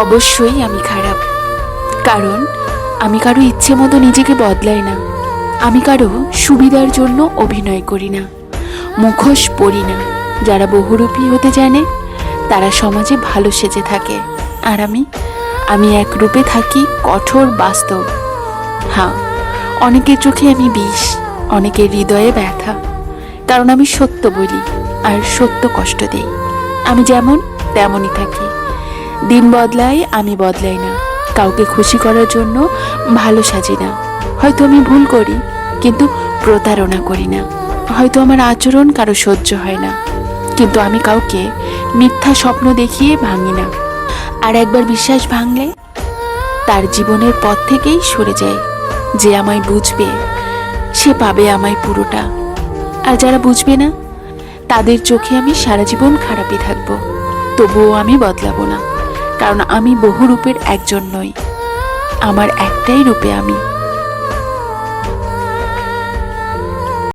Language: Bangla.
অবশ্যই আমি খারাপ, কারণ আমি কারো ইচ্ছে মতো নিজেকে বদলাই না। আমি কারো সুবিধার জন্য অভিনয় করি না, মুখোশ পরি না। যারা বহুরূপী হতে জানে তারা সমাজে ভালো সেজে থাকে, আর আমি এক রূপে থাকি, কঠোর বাস্তব। হ্যাঁ, অনেকের চোখে আমি বিষ, অনেকের হৃদয়ে ব্যথা, কারণ আমি সত্য বলি আর সত্য কষ্ট দেই। আমি যেমন তেমনই থাকি, দিন বদলাই, আমি বদলাই না। কাউকে খুশি করার জন্য ভালো সাজি না। হয়তো আমি ভুল করি, কিন্তু প্রতারণা করি না। হয়তো আমার আচরণ কারো সহ্য হয় না, কিন্তু আমি কাউকে মিথ্যা স্বপ্ন দেখিয়ে ভাঙি না। আর একবার বিশ্বাস ভাঙলে তার জীবনের পথ থেকেই সরে যায়। যে আমায় বুঝবে সে পাবে আমায় পুরোটা, আর যারা বুঝবে না তাদের চোখে আমি সারা জীবন খারাপই থাকবো। তবুও আমি বদলাবো না, কারণ আমি বহু রূপের একজন নই। আমার একটাই রূপে আমি।